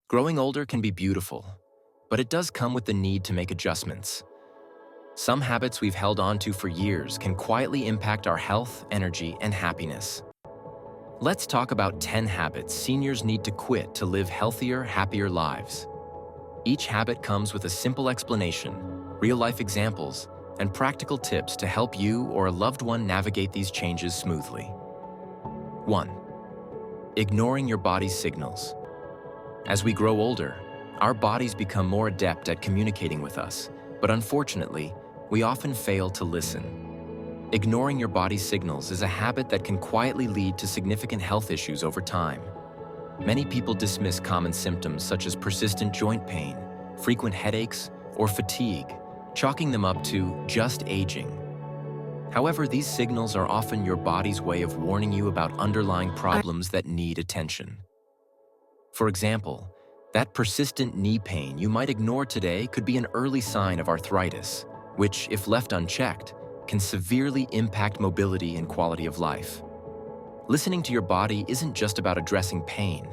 Growing older can be beautiful, but it does come with the need to make adjustments. Some habits we've held on to for years can quietly impact our health, energy, and happiness. Let's talk about 10 habits seniors need to quit to live healthier, happier lives. Each habit comes with a simple explanation, real-life examples, and practical tips to help you or a loved one navigate these changes smoothly. 1. Ignoring your body's signals. As we grow older, our bodies become more adept at communicating with us, but unfortunately, we often fail to listen. Ignoring your body's signals is a habit that can quietly lead to significant health issues over time. Many people dismiss common symptoms such as persistent joint pain, frequent headaches, or fatigue, chalking them up to just aging. However, these signals are often your body's way of warning you about underlying problems that need attention. For example, that persistent knee pain you might ignore today could be an early sign of arthritis, which, if left unchecked, can severely impact mobility and quality of life. Listening to your body isn't just about addressing pain.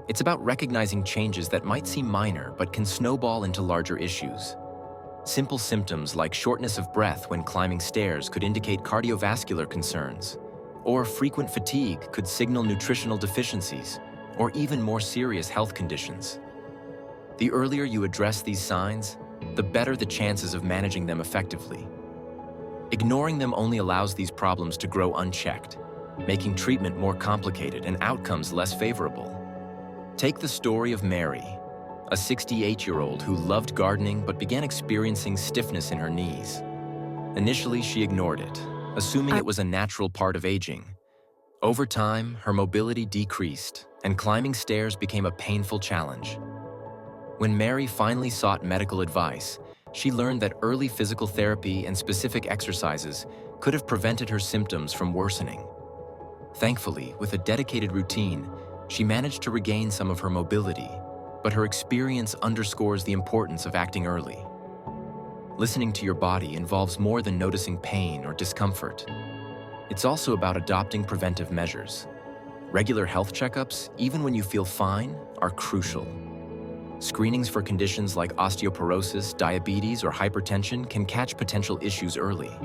It's about recognizing changes that might seem minor but can snowball into larger issues. Simple symptoms like shortness of breath when climbing stairs could indicate cardiovascular concerns, or frequent fatigue could signal nutritional deficiencies, or even more serious health conditions. The earlier you address these signs, the better the chances of managing them effectively. Ignoring them only allows these problems to grow unchecked, making treatment more complicated and outcomes less favorable. Take the story of Mary, a 68-year-old who loved gardening but began experiencing stiffness in her knees. Initially, she ignored it, assuming it was a natural part of aging. Over time, her mobility decreased, and climbing stairs became a painful challenge. When Mary finally sought medical advice, she learned that early physical therapy and specific exercises could have prevented her symptoms from worsening. Thankfully, with a dedicated routine, she managed to regain some of her mobility, but her experience underscores the importance of acting early. Listening to your body involves more than noticing pain or discomfort. It's also about adopting preventive measures. Regular health checkups, even when you feel fine, are crucial. Screenings for conditions like osteoporosis, diabetes, or hypertension can catch potential issues early.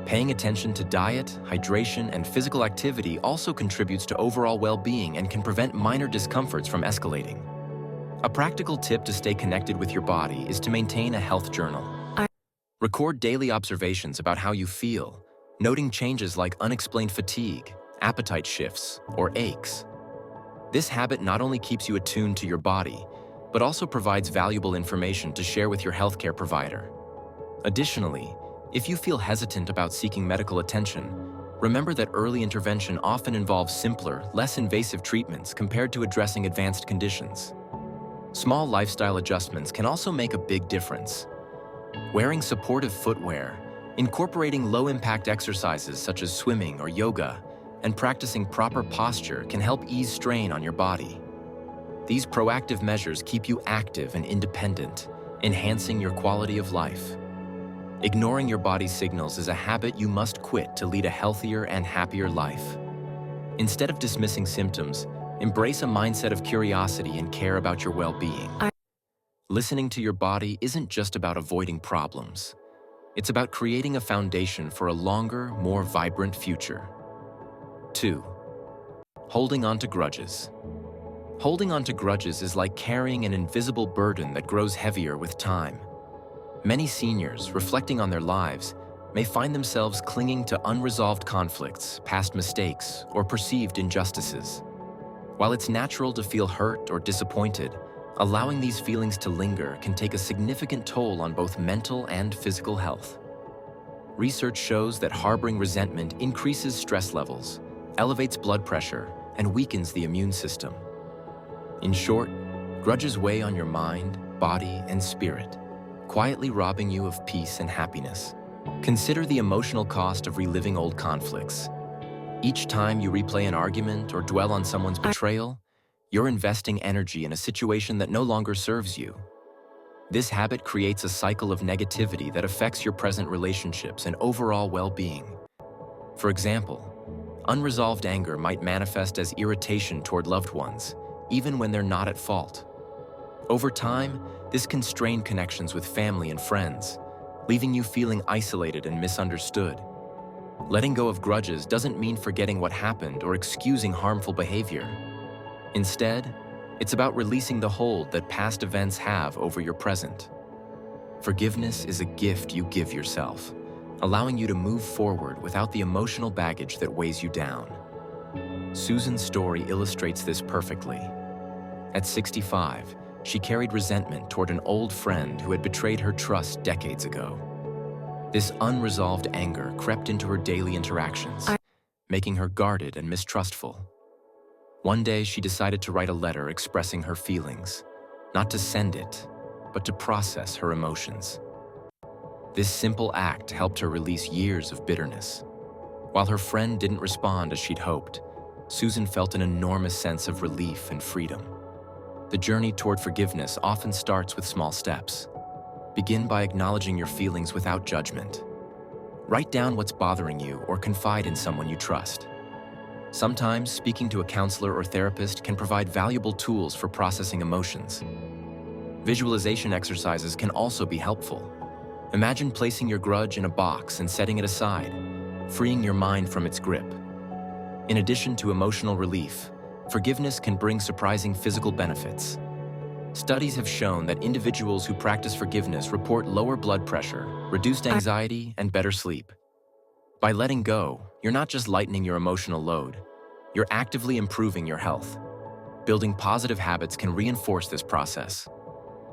Paying attention to diet, hydration, and physical activity also contributes to overall well-being and can prevent minor discomforts from escalating. A practical tip to stay connected with your body is to maintain a health journal. Record daily observations about how you feel, noting changes like unexplained fatigue, appetite shifts, or aches. This habit not only keeps you attuned to your body, but also provides valuable information to share with your healthcare provider. Additionally, if you feel hesitant about seeking medical attention, remember that early intervention often involves simpler, less invasive treatments compared to addressing advanced conditions. Small lifestyle adjustments can also make a big difference. Wearing supportive footwear, incorporating low-impact exercises such as swimming or yoga, and practicing proper posture can help ease strain on your body. These proactive measures keep you active and independent, enhancing your quality of life. Ignoring your body's signals is a habit you must quit to lead a healthier and happier life. Instead of dismissing symptoms, embrace a mindset of curiosity and care about your well-being. Listening to your body isn't just about avoiding problems. It's about creating a foundation for a longer, more vibrant future. 2. Holding on to grudges. Holding on to grudges is like carrying an invisible burden that grows heavier with time. Many seniors, reflecting on their lives, may find themselves clinging to unresolved conflicts, past mistakes, or perceived injustices. While it's natural to feel hurt or disappointed, allowing these feelings to linger can take a significant toll on both mental and physical health. Research shows that harboring resentment increases stress levels, elevates blood pressure, and weakens the immune system. In short, grudges weigh on your mind, body, and spirit, quietly robbing you of peace and happiness. Consider the emotional cost of reliving old conflicts. Each time you replay an argument or dwell on someone's betrayal, you're investing energy in a situation that no longer serves you. This habit creates a cycle of negativity that affects your present relationships and overall well-being. For example, unresolved anger might manifest as irritation toward loved ones, even when they're not at fault. Over time, this can strain connections with family and friends, leaving you feeling isolated and misunderstood. Letting go of grudges doesn't mean forgetting what happened or excusing harmful behavior. Instead, it's about releasing the hold that past events have over your present. Forgiveness is a gift you give yourself, allowing you to move forward without the emotional baggage that weighs you down. Susan's story illustrates this perfectly. At 65, she carried resentment toward an old friend who had betrayed her trust decades ago. This unresolved anger crept into her daily interactions, making her guarded and mistrustful. One day, she decided to write a letter expressing her feelings, not to send it, but to process her emotions. This simple act helped her release years of bitterness. While her friend didn't respond as she'd hoped, Susan felt an enormous sense of relief and freedom. The journey toward forgiveness often starts with small steps. Begin by acknowledging your feelings without judgment. Write down what's bothering you or confide in someone you trust. Sometimes speaking to a counselor or therapist can provide valuable tools for processing emotions. Visualization exercises can also be helpful. Imagine placing your grudge in a box and setting it aside, freeing your mind from its grip. In addition to emotional relief, forgiveness can bring surprising physical benefits. Studies have shown that individuals who practice forgiveness report lower blood pressure, reduced anxiety, and better sleep. By letting go, you're not just lightening your emotional load, you're actively improving your health. Building positive habits can reinforce this process.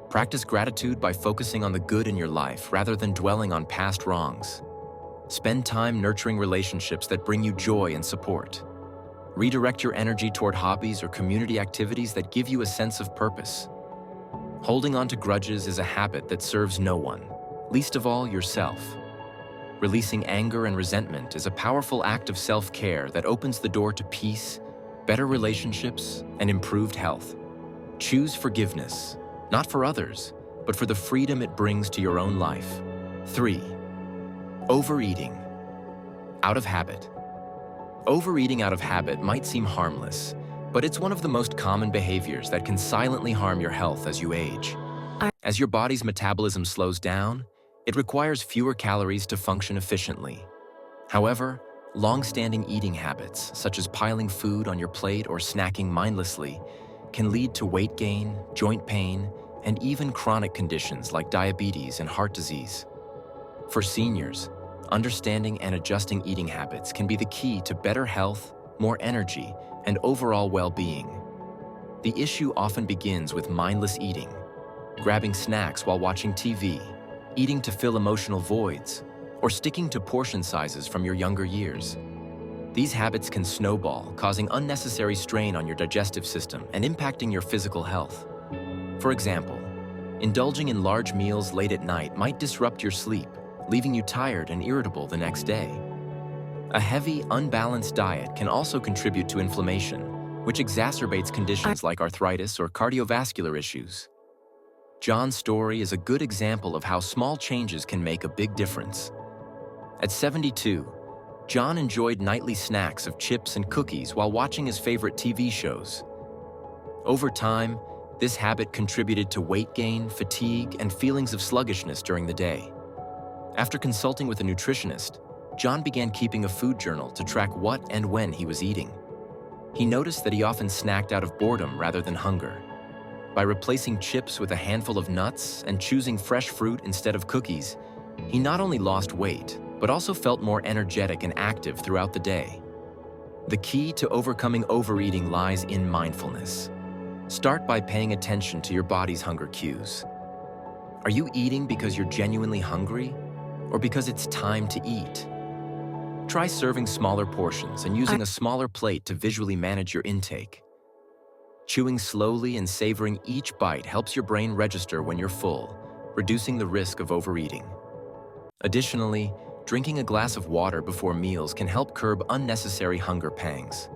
Practice gratitude by focusing on the good in your life rather than dwelling on past wrongs. Spend time nurturing relationships that bring you joy and support. Redirect your energy toward hobbies or community activities that give you a sense of purpose. Holding on to grudges is a habit that serves no one, least of all yourself. Releasing anger and resentment is a powerful act of self-care that opens the door to peace, better relationships, and improved health. Choose forgiveness, not for others, but for the freedom it brings to your own life. 3. Overeating. Out of habit. Overeating out of habit might seem harmless, but it's one of the most common behaviors that can silently harm your health as you age. As your body's metabolism slows down, it requires fewer calories to function efficiently. However, long-standing eating habits, such as piling food on your plate or snacking mindlessly, can lead to weight gain, joint pain, and even chronic conditions like diabetes and heart disease. For seniors, understanding and adjusting eating habits can be the key to better health, more energy, and overall well-being. The issue often begins with mindless eating, grabbing snacks while watching TV, eating to fill emotional voids, or sticking to portion sizes from your younger years. These habits can snowball, causing unnecessary strain on your digestive system and impacting your physical health. For example, indulging in large meals late at night might disrupt your sleep, leaving you tired and irritable the next day. A heavy, unbalanced diet can also contribute to inflammation, which exacerbates conditions like arthritis or cardiovascular issues. John's story is a good example of how small changes can make a big difference. At 72, John enjoyed nightly snacks of chips and cookies while watching his favorite TV shows. Over time, this habit contributed to weight gain, fatigue, and feelings of sluggishness during the day. After consulting with a nutritionist, John began keeping a food journal to track what and when he was eating. He noticed that he often snacked out of boredom rather than hunger. By replacing chips with a handful of nuts and choosing fresh fruit instead of cookies, he not only lost weight, but also felt more energetic and active throughout the day. The key to overcoming overeating lies in mindfulness. Start by paying attention to your body's hunger cues. Are you eating because you're genuinely hungry, or because it's time to eat? Try serving smaller portions and using a smaller plate to visually manage your intake. Chewing slowly and savoring each bite helps your brain register when you're full, reducing the risk of overeating. Additionally, drinking a glass of water before meals can help curb unnecessary hunger pangs.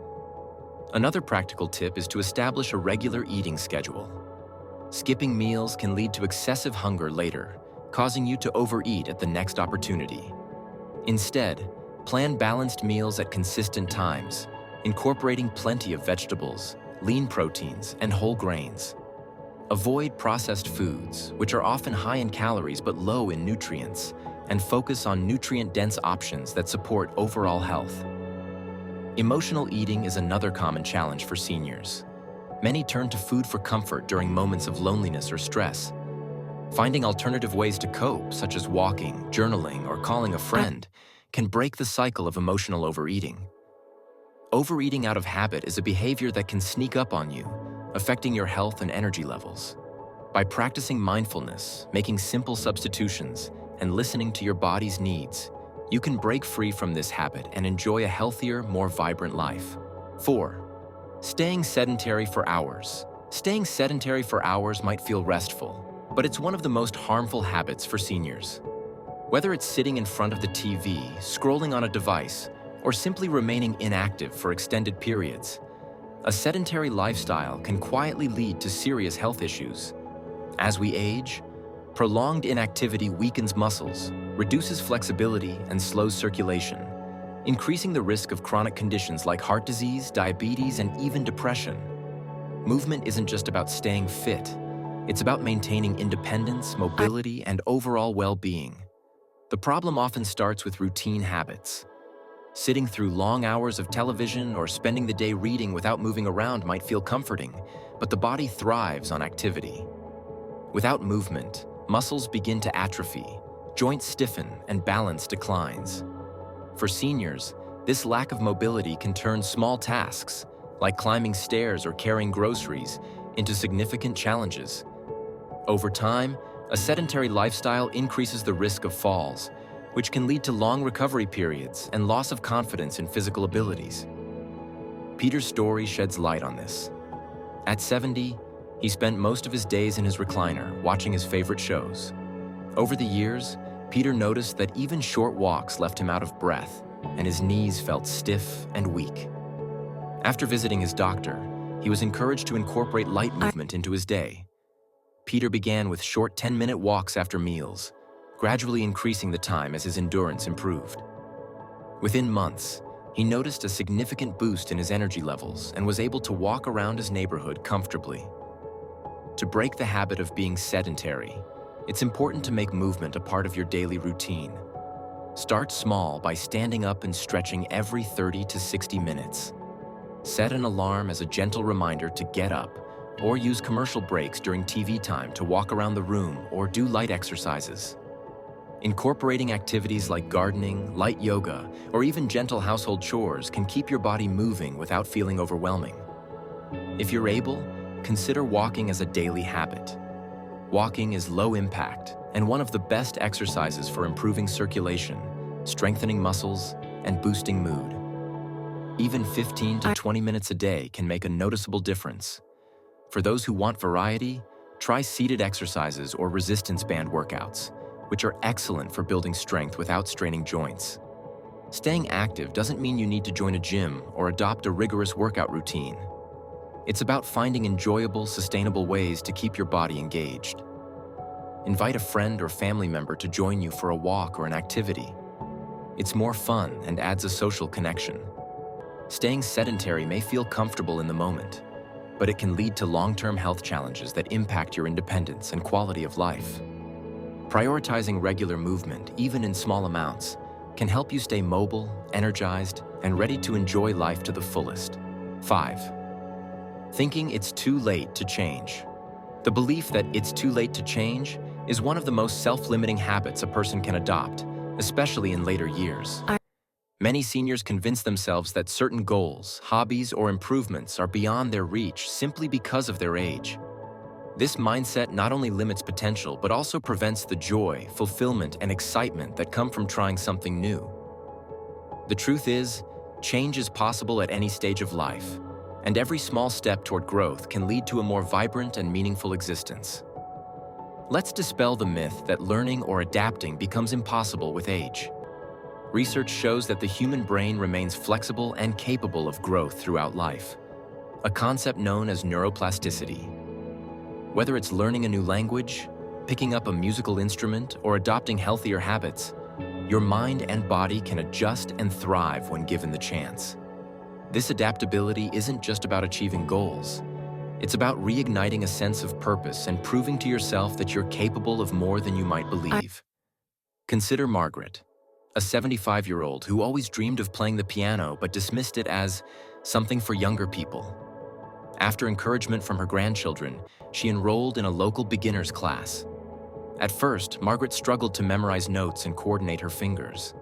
Another practical tip is to establish a regular eating schedule. Skipping meals can lead to excessive hunger later, causing you to overeat at the next opportunity. Instead, plan balanced meals at consistent times, incorporating plenty of vegetables, lean proteins, and whole grains. Avoid processed foods, which are often high in calories but low in nutrients, and focus on nutrient-dense options that support overall health. Emotional eating is another common challenge for seniors. Many turn to food for comfort during moments of loneliness or stress. Finding alternative ways to cope, such as walking, journaling, or calling a friend, can break the cycle of emotional overeating. Overeating out of habit is a behavior that can sneak up on you, affecting your health and energy levels. By practicing mindfulness, making simple substitutions, and listening to your body's needs, you can break free from this habit and enjoy a healthier, more vibrant life. 4. Staying sedentary for hours. Staying sedentary for hours might feel restful, but it's one of the most harmful habits for seniors. Whether it's sitting in front of the TV, scrolling on a device, or simply remaining inactive for extended periods, a sedentary lifestyle can quietly lead to serious health issues. As we age, prolonged inactivity weakens muscles, reduces flexibility, and slows circulation, increasing the risk of chronic conditions like heart disease, diabetes, and even depression. Movement isn't just about staying fit. It's about maintaining independence, mobility, and overall well-being. The problem often starts with routine habits. Sitting through long hours of television or spending the day reading without moving around might feel comforting, but the body thrives on activity. Without movement, muscles begin to atrophy, joints stiffen, and balance declines. For seniors, this lack of mobility can turn small tasks, like climbing stairs or carrying groceries, into significant challenges. Over time, a sedentary lifestyle increases the risk of falls, which can lead to long recovery periods and loss of confidence in physical abilities. Peter's story sheds light on this. At 70, he spent most of his days in his recliner, watching his favorite shows. Over the years, Peter noticed that even short walks left him out of breath, and his knees felt stiff and weak. After visiting his doctor, he was encouraged to incorporate light movement into his day. Peter began with short 10-minute walks after meals, gradually increasing the time as his endurance improved. Within months, he noticed a significant boost in his energy levels and was able to walk around his neighborhood comfortably. To break the habit of being sedentary, it's important to make movement a part of your daily routine. Start small by standing up and stretching every 30 to 60 minutes. Set an alarm as a gentle reminder to get up, or use commercial breaks during TV time to walk around the room or do light exercises. Incorporating activities like gardening, light yoga, or even gentle household chores can keep your body moving without feeling overwhelming. If you're able, consider walking as a daily habit. Walking is low impact and one of the best exercises for improving circulation, strengthening muscles, and boosting mood. Even 15 to 20 minutes a day can make a noticeable difference. For those who want variety, try seated exercises or resistance band workouts, which are excellent for building strength without straining joints. Staying active doesn't mean you need to join a gym or adopt a rigorous workout routine. It's about finding enjoyable, sustainable ways to keep your body engaged. Invite a friend or family member to join you for a walk or an activity. It's more fun and adds a social connection. Staying sedentary may feel comfortable in the moment, but it can lead to long-term health challenges that impact your independence and quality of life. Prioritizing regular movement, even in small amounts, can help you stay mobile, energized, and ready to enjoy life to the fullest. 5. Thinking it's too late to change. The belief that it's too late to change is one of the most self-limiting habits a person can adopt, especially in later years. Many seniors convince themselves that certain goals, hobbies, or improvements are beyond their reach simply because of their age. This mindset not only limits potential, but also prevents the joy, fulfillment, and excitement that come from trying something new. The truth is, change is possible at any stage of life, and every small step toward growth can lead to a more vibrant and meaningful existence. Let's dispel the myth that learning or adapting becomes impossible with age. Research shows that the human brain remains flexible and capable of growth throughout life, a concept known as neuroplasticity. Whether it's learning a new language, picking up a musical instrument, or adopting healthier habits, your mind and body can adjust and thrive when given the chance. This adaptability isn't just about achieving goals. It's about reigniting a sense of purpose and proving to yourself that you're capable of more than you might believe. Consider Margaret, a 75-year-old who always dreamed of playing the piano but dismissed it as something for younger people. After encouragement from her grandchildren, she enrolled in a local beginner's class. At first, Margaret struggled to memorize notes and coordinate her fingers.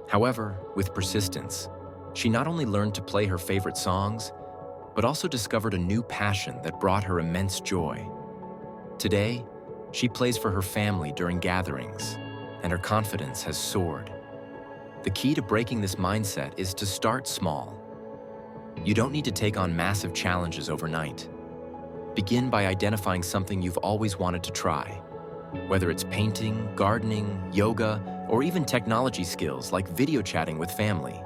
However, with persistence, she not only learned to play her favorite songs, but also discovered a new passion that brought her immense joy. Today, she plays for her family during gatherings, and her confidence has soared. The key to breaking this mindset is to start small. You don't need to take on massive challenges overnight. Begin by identifying something you've always wanted to try. Whether it's painting, gardening, yoga, or even technology skills like video chatting with family.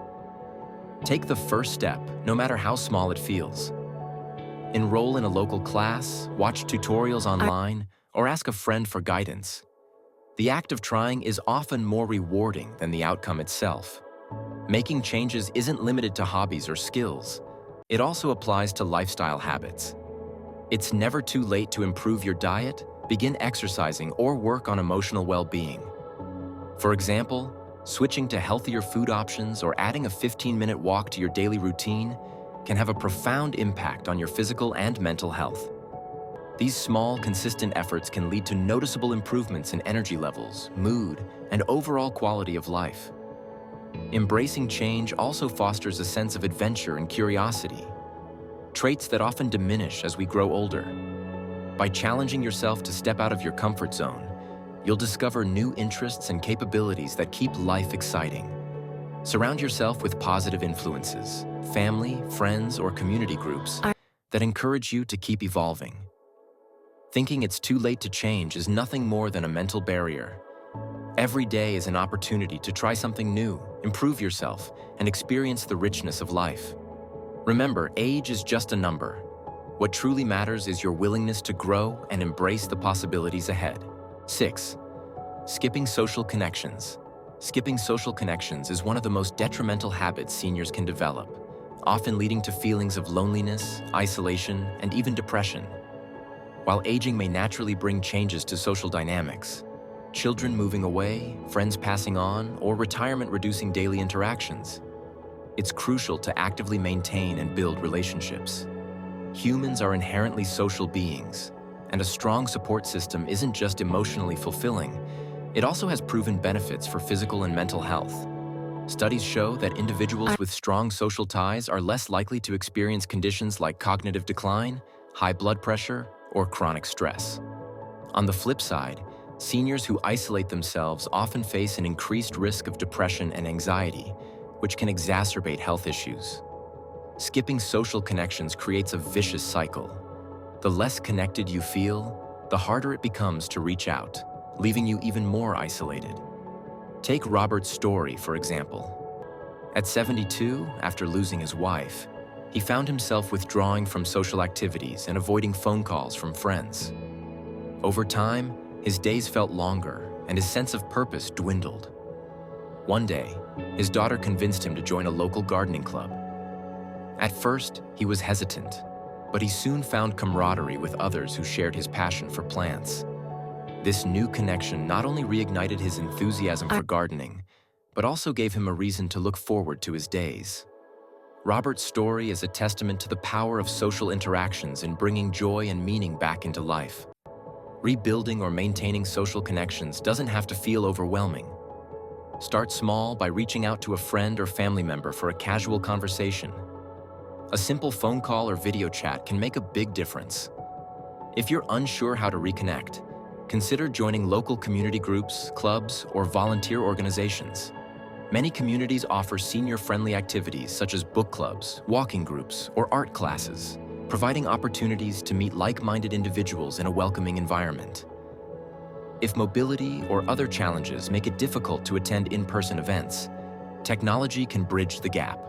Take the first step, no matter how small it feels. Enroll in a local class, watch tutorials online, or ask a friend for guidance. The act of trying is often more rewarding than the outcome itself. Making changes isn't limited to hobbies or skills. It also applies to lifestyle habits. It's never too late to improve your diet, begin exercising, or work on emotional well-being. For example, switching to healthier food options or adding a 15-minute walk to your daily routine can have a profound impact on your physical and mental health. These small, consistent efforts can lead to noticeable improvements in energy levels, mood, and overall quality of life. Embracing change also fosters a sense of adventure and curiosity, traits that often diminish as we grow older. By challenging yourself to step out of your comfort zone, you'll discover new interests and capabilities that keep life exciting. Surround yourself with positive influences, family, friends, or community groups that encourage you to keep evolving. Thinking it's too late to change is nothing more than a mental barrier. Every day is an opportunity to try something new, improve yourself, and experience the richness of life. Remember, age is just a number. What truly matters is your willingness to grow and embrace the possibilities ahead. 6. Skipping social connections. Skipping social connections is one of the most detrimental habits seniors can develop, often leading to feelings of loneliness, isolation, and even depression. While aging may naturally bring changes to social dynamics, children moving away, friends passing on, or retirement reducing daily interactions, it's crucial to actively maintain and build relationships. Humans are inherently social beings, and a strong support system isn't just emotionally fulfilling, it also has proven benefits for physical and mental health. Studies show that individuals with strong social ties are less likely to experience conditions like cognitive decline, high blood pressure, or chronic stress. On the flip side, seniors who isolate themselves often face an increased risk of depression and anxiety, which can exacerbate health issues. Skipping social connections creates a vicious cycle. The less connected you feel, the harder it becomes to reach out, leaving you even more isolated. Take Robert's story, for example. At 72, after losing his wife, he found himself withdrawing from social activities and avoiding phone calls from friends. Over time, his days felt longer and his sense of purpose dwindled. One day, his daughter convinced him to join a local gardening club. At first, he was hesitant, but he soon found camaraderie with others who shared his passion for plants. This new connection not only reignited his enthusiasm for gardening, but also gave him a reason to look forward to his days. Robert's story is a testament to the power of social interactions in bringing joy and meaning back into life. Rebuilding or maintaining social connections doesn't have to feel overwhelming. Start small by reaching out to a friend or family member for a casual conversation. A simple phone call or video chat can make a big difference. If you're unsure how to reconnect, consider joining local community groups, clubs, or volunteer organizations. Many communities offer senior-friendly activities such as book clubs, walking groups, or art classes, providing opportunities to meet like-minded individuals in a welcoming environment. If mobility or other challenges make it difficult to attend in-person events, technology can bridge the gap.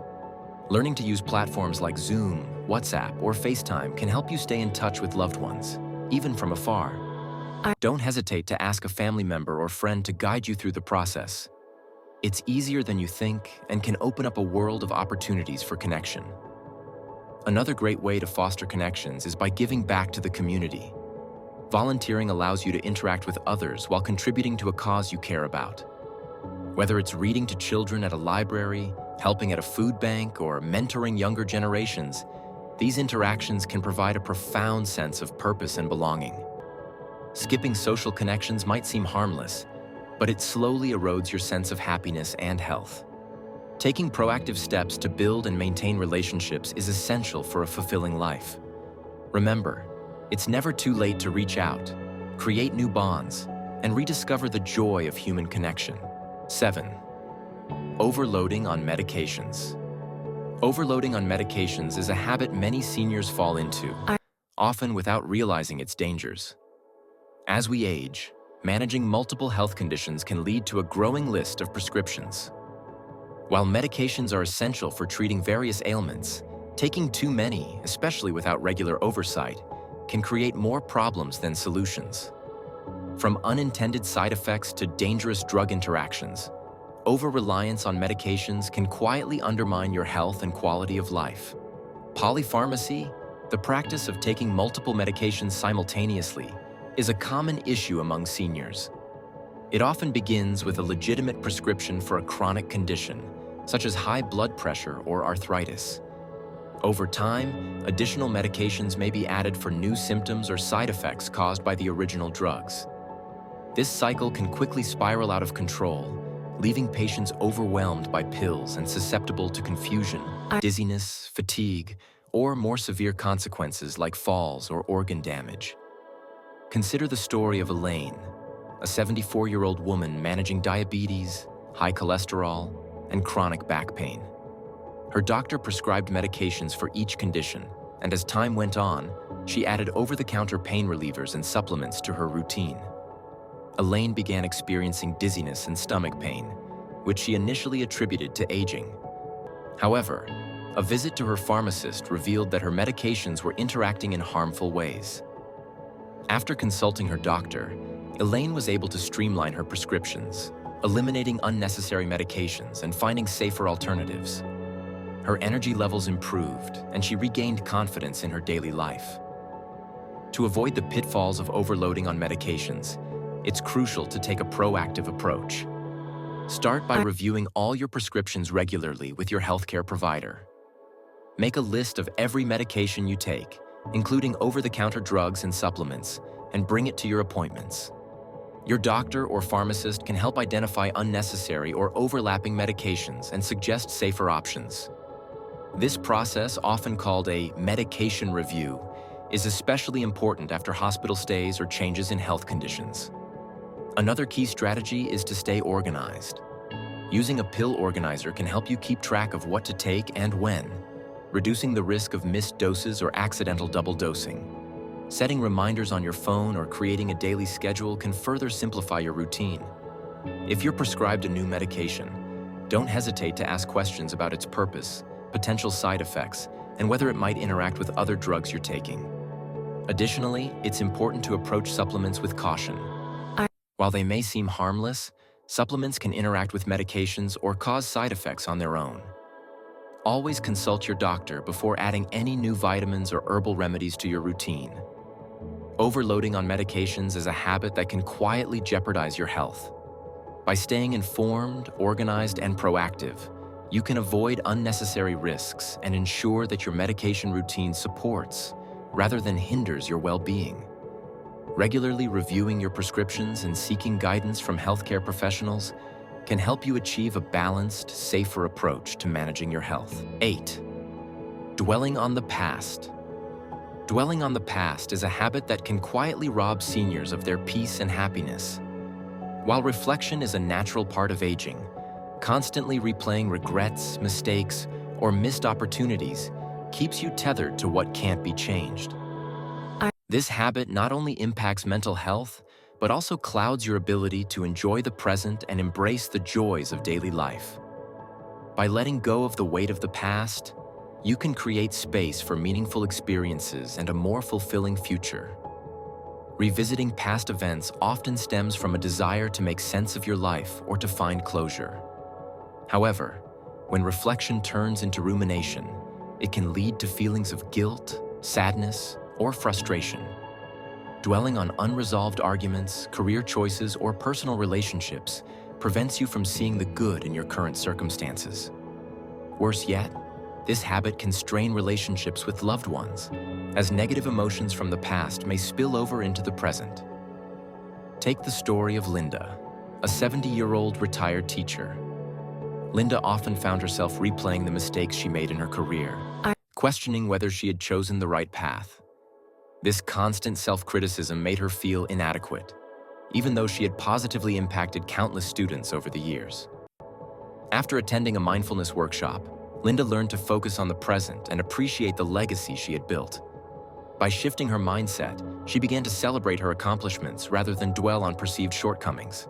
Learning to use platforms like Zoom, WhatsApp, or FaceTime can help you stay in touch with loved ones, even from afar. Don't hesitate to ask a family member or friend to guide you through the process. It's easier than you think and can open up a world of opportunities for connection. Another great way to foster connections is by giving back to the community. Volunteering allows you to interact with others while contributing to a cause you care about. Whether it's reading to children at a library, helping at a food bank, or mentoring younger generations, these interactions can provide a profound sense of purpose and belonging. Skipping social connections might seem harmless, but it slowly erodes your sense of happiness and health. Taking proactive steps to build and maintain relationships is essential for a fulfilling life. Remember, it's never too late to reach out, create new bonds, and rediscover the joy of human connection. 7. Overloading on medications. Overloading on medications is a habit many seniors fall into, often without realizing its dangers. As we age, managing multiple health conditions can lead to a growing list of prescriptions. While medications are essential for treating various ailments, taking too many, especially without regular oversight, can create more problems than solutions. From unintended side effects to dangerous drug interactions, over-reliance on medications can quietly undermine your health and quality of life. Polypharmacy, the practice of taking multiple medications simultaneously, is a common issue among seniors. It often begins with a legitimate prescription for a chronic condition, such as high blood pressure or arthritis. Over time, additional medications may be added for new symptoms or side effects caused by the original drugs. This cycle can quickly spiral out of control, leaving patients overwhelmed by pills and susceptible to confusion, dizziness, fatigue, or more severe consequences like falls or organ damage. Consider the story of Elaine, a 74-year-old woman managing diabetes, high cholesterol, and chronic back pain. Her doctor prescribed medications for each condition, and as time went on, she added over-the-counter pain relievers and supplements to her routine. Elaine began experiencing dizziness and stomach pain, which she initially attributed to aging. However, a visit to her pharmacist revealed that her medications were interacting in harmful ways. After consulting her doctor, Elaine was able to streamline her prescriptions, eliminating unnecessary medications and finding safer alternatives. Her energy levels improved, and she regained confidence in her daily life. To avoid the pitfalls of overloading on medications, it's crucial to take a proactive approach. Start by reviewing all your prescriptions regularly with your healthcare provider. Make a list of every medication you take, including over-the-counter drugs and supplements, and bring it to your appointments. Your doctor or pharmacist can help identify unnecessary or overlapping medications and suggest safer options. This process, often called a medication review, is especially important after hospital stays or changes in health conditions. Another key strategy is to stay organized. Using a pill organizer can help you keep track of what to take and when, reducing the risk of missed doses or accidental double dosing. Setting reminders on your phone or creating a daily schedule can further simplify your routine. If you're prescribed a new medication, don't hesitate to ask questions about its purpose, potential side effects, and whether it might interact with other drugs you're taking. Additionally, it's important to approach supplements with caution. While they may seem harmless, supplements can interact with medications or cause side effects on their own. Always consult your doctor before adding any new vitamins or herbal remedies to your routine. Overloading on medications is a habit that can quietly jeopardize your health. By staying informed, organized, and proactive, you can avoid unnecessary risks and ensure that your medication routine supports, rather than hinders, your well-being. Regularly reviewing your prescriptions and seeking guidance from healthcare professionals can help you achieve a balanced, safer approach to managing your health. 8. Dwelling on the past. Dwelling on the past is a habit that can quietly rob seniors of their peace and happiness. While reflection is a natural part of aging, constantly replaying regrets, mistakes, or missed opportunities keeps you tethered to what can't be changed. This habit not only impacts mental health, but also clouds your ability to enjoy the present and embrace the joys of daily life. By letting go of the weight of the past, you can create space for meaningful experiences and a more fulfilling future. Revisiting past events often stems from a desire to make sense of your life or to find closure. However, when reflection turns into rumination, it can lead to feelings of guilt, sadness, or frustration. Dwelling on unresolved arguments, career choices, or personal relationships prevents you from seeing the good in your current circumstances. Worse yet, this habit can strain relationships with loved ones, as negative emotions from the past may spill over into the present. Take the story of Linda, a 70-year-old retired teacher. Linda often found herself replaying the mistakes she made in her career, questioning whether she had chosen the right path. This constant self-criticism made her feel inadequate, even though she had positively impacted countless students over the years. After attending a mindfulness workshop, Linda learned to focus on the present and appreciate the legacy she had built. By shifting her mindset, she began to celebrate her accomplishments rather than dwell on perceived shortcomings.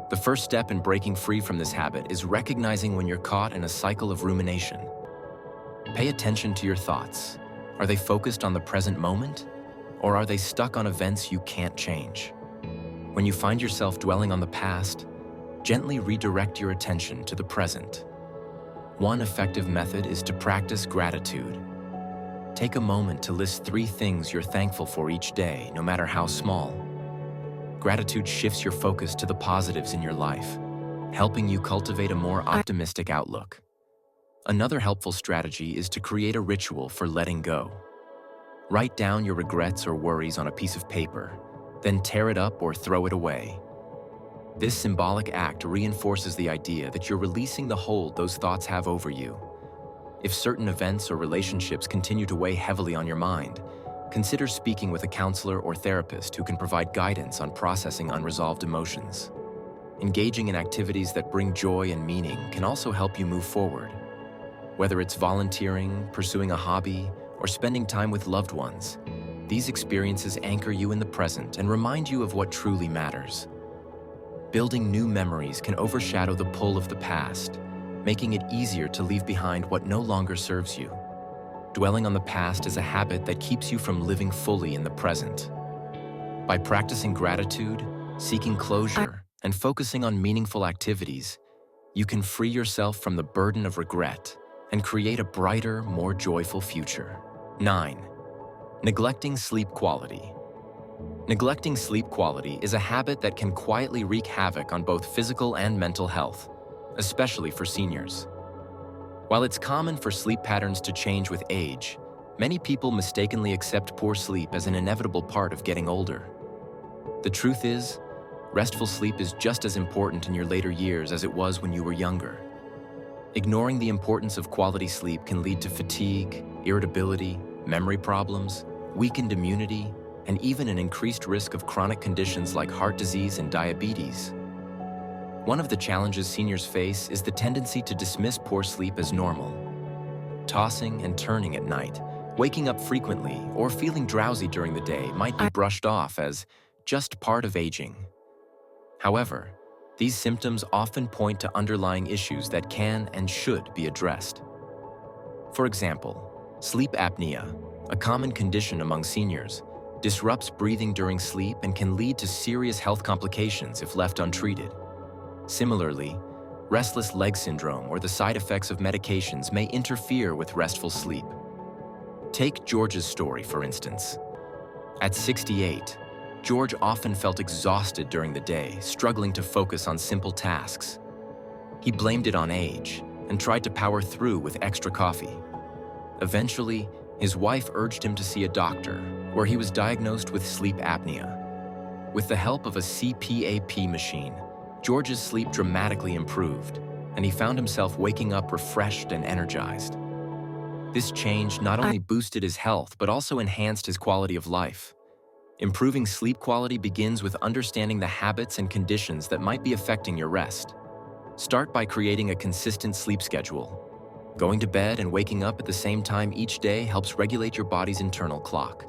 The first step in breaking free from this habit is recognizing when you're caught in a cycle of rumination. Pay attention to your thoughts. Are they focused on the present moment, or are they stuck on events you can't change? When you find yourself dwelling on the past, gently redirect your attention to the present. One effective method is to practice gratitude. Take a moment to list 3 things you're thankful for each day, no matter how small. Gratitude shifts your focus to the positives in your life, helping you cultivate a more optimistic outlook. Another helpful strategy is to create a ritual for letting go. Write down your regrets or worries on a piece of paper, then tear it up or throw it away. This symbolic act reinforces the idea that you're releasing the hold those thoughts have over you. If certain events or relationships continue to weigh heavily on your mind, consider speaking with a counselor or therapist who can provide guidance on processing unresolved emotions. Engaging in activities that bring joy and meaning can also help you move forward. Whether it's volunteering, pursuing a hobby, or spending time with loved ones, these experiences anchor you in the present and remind you of what truly matters. Building new memories can overshadow the pull of the past, making it easier to leave behind what no longer serves you. Dwelling on the past is a habit that keeps you from living fully in the present. By practicing gratitude, seeking closure, and focusing on meaningful activities, you can free yourself from the burden of regret and create a brighter, more joyful future. 9. Neglecting sleep quality. Neglecting sleep quality is a habit that can quietly wreak havoc on both physical and mental health, especially for seniors. While it's common for sleep patterns to change with age, many people mistakenly accept poor sleep as an inevitable part of getting older. The truth is, restful sleep is just as important in your later years as it was when you were younger. Ignoring the importance of quality sleep can lead to fatigue, irritability, memory problems, weakened immunity, and even an increased risk of chronic conditions like heart disease and diabetes. One of the challenges seniors face is the tendency to dismiss poor sleep as normal. Tossing and turning at night, waking up frequently, or feeling drowsy during the day might be brushed off as just part of aging. However, these symptoms often point to underlying issues that can and should be addressed. For example, sleep apnea, a common condition among seniors, disrupts breathing during sleep and can lead to serious health complications if left untreated. Similarly, restless leg syndrome or the side effects of medications may interfere with restful sleep. Take George's story, for instance. At 68, George often felt exhausted during the day, struggling to focus on simple tasks. He blamed it on age and tried to power through with extra coffee. Eventually, his wife urged him to see a doctor, where he was diagnosed with sleep apnea. With the help of a CPAP machine, George's sleep dramatically improved, and he found himself waking up refreshed and energized. This change not only boosted his health, but also enhanced his quality of life. Improving sleep quality begins with understanding the habits and conditions that might be affecting your rest. Start by creating a consistent sleep schedule. Going to bed and waking up at the same time each day helps regulate your body's internal clock.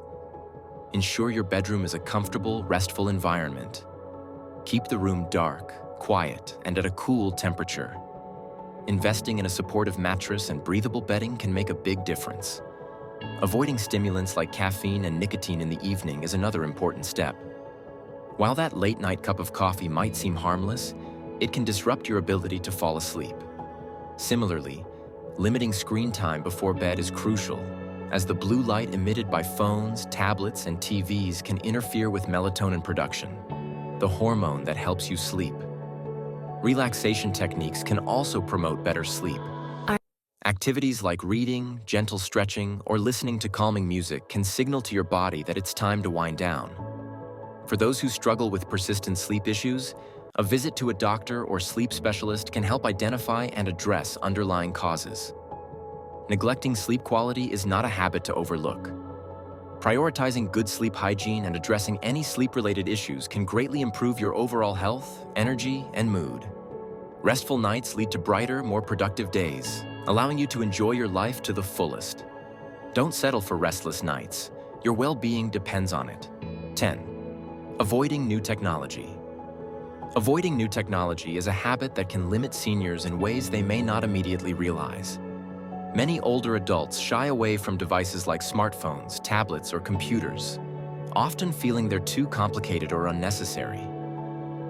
Ensure your bedroom is a comfortable, restful environment. Keep the room dark, quiet, and at a cool temperature. Investing in a supportive mattress and breathable bedding can make a big difference. Avoiding stimulants like caffeine and nicotine in the evening is another important step. While that late-night cup of coffee might seem harmless, it can disrupt your ability to fall asleep. Similarly, Limiting screen time before bed is crucial, as the blue light emitted by phones, tablets, and TVs can interfere with melatonin production, the hormone that helps you sleep. Relaxation techniques can also promote better sleep. Activities like reading, gentle stretching, or listening to calming music can signal to your body that it's time to wind down. For those who struggle with persistent sleep issues, a visit to a doctor or sleep specialist can help identify and address underlying causes. Neglecting sleep quality is not a habit to overlook. Prioritizing good sleep hygiene and addressing any sleep-related issues can greatly improve your overall health, energy, and mood. Restful nights lead to brighter, more productive days, allowing you to enjoy your life to the fullest. Don't settle for restless nights. Your well-being depends on it. 10. Avoiding new technology. Avoiding new technology is a habit that can limit seniors in ways they may not immediately realize. Many older adults shy away from devices like smartphones, tablets, or computers, often feeling they're too complicated or unnecessary.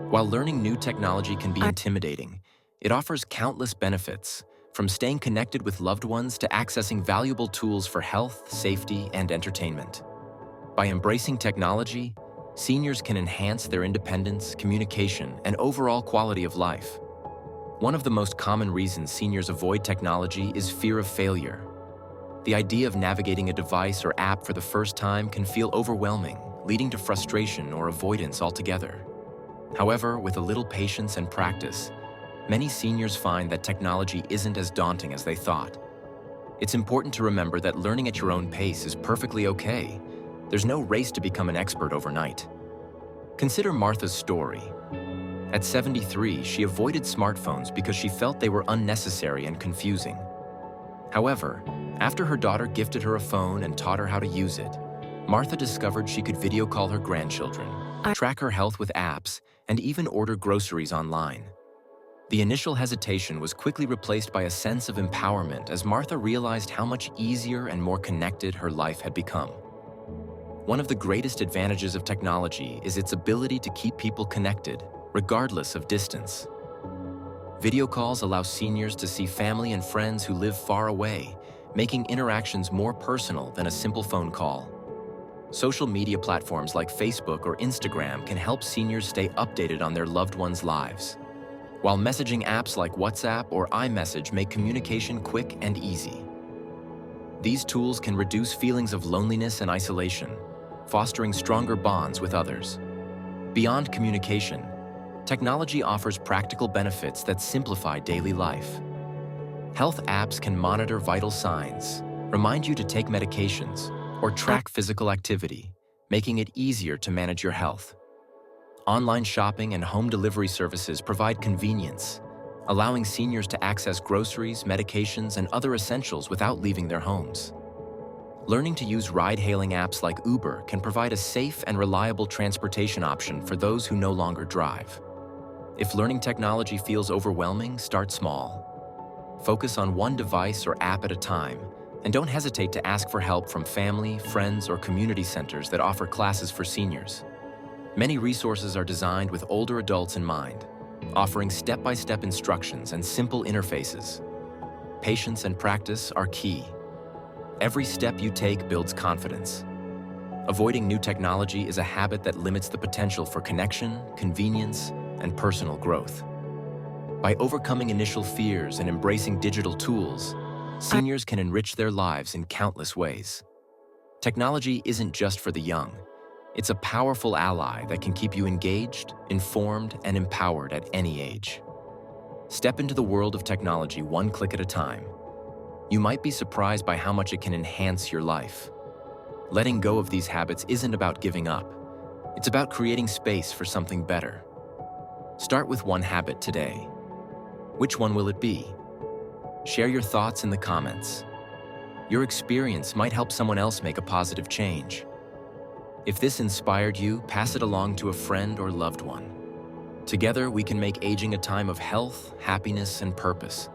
While learning new technology can be intimidating, it offers countless benefits, from staying connected with loved ones to accessing valuable tools for health, safety, and entertainment. By embracing technology, seniors can enhance their independence, communication, and overall quality of life. One of the most common reasons seniors avoid technology is fear of failure. The idea of navigating a device or app for the first time can feel overwhelming, leading to frustration or avoidance altogether. However, with a little patience and practice, many seniors find that technology isn't as daunting as they thought. It's important to remember that learning at your own pace is perfectly okay. There's no race to become an expert overnight. Consider Martha's story. At 73, she avoided smartphones because she felt they were unnecessary and confusing. However, after her daughter gifted her a phone and taught her how to use it, Martha discovered she could video call her grandchildren, track her health with apps, and even order groceries online. The initial hesitation was quickly replaced by a sense of empowerment as Martha realized how much easier and more connected her life had become. One of the greatest advantages of technology is its ability to keep people connected, regardless of distance. Video calls allow seniors to see family and friends who live far away, making interactions more personal than a simple phone call. Social media platforms like Facebook or Instagram can help seniors stay updated on their loved ones' lives, while messaging apps like WhatsApp or iMessage make communication quick and easy. These tools can reduce feelings of loneliness and isolation, fostering stronger bonds with others. Beyond communication, technology offers practical benefits that simplify daily life. Health apps can monitor vital signs, remind you to take medications, or track physical activity, making it easier to manage your health. Online shopping and home delivery services provide convenience, allowing seniors to access groceries, medications, and other essentials without leaving their homes. Learning to use ride-hailing apps like Uber can provide a safe and reliable transportation option for those who no longer drive. If learning technology feels overwhelming, start small. Focus on one device or app at a time, and don't hesitate to ask for help from family, friends, or community centers that offer classes for seniors. Many resources are designed with older adults in mind, offering step-by-step instructions and simple interfaces. Patience and practice are key. Every step you take builds confidence. Avoiding new technology is a habit that limits the potential for connection, convenience, and personal growth. By overcoming initial fears and embracing digital tools, seniors can enrich their lives in countless ways. Technology isn't just for the young. It's a powerful ally that can keep you engaged, informed, and empowered at any age. Step into the world of technology one click at a time. You might be surprised by how much it can enhance your life. Letting go of these habits isn't about giving up. It's about creating space for something better. Start with one habit today. Which one will it be? Share your thoughts in the comments. Your experience might help someone else make a positive change. If this inspired you, pass it along to a friend or loved one. Together, we can make aging a time of health, happiness, and purpose.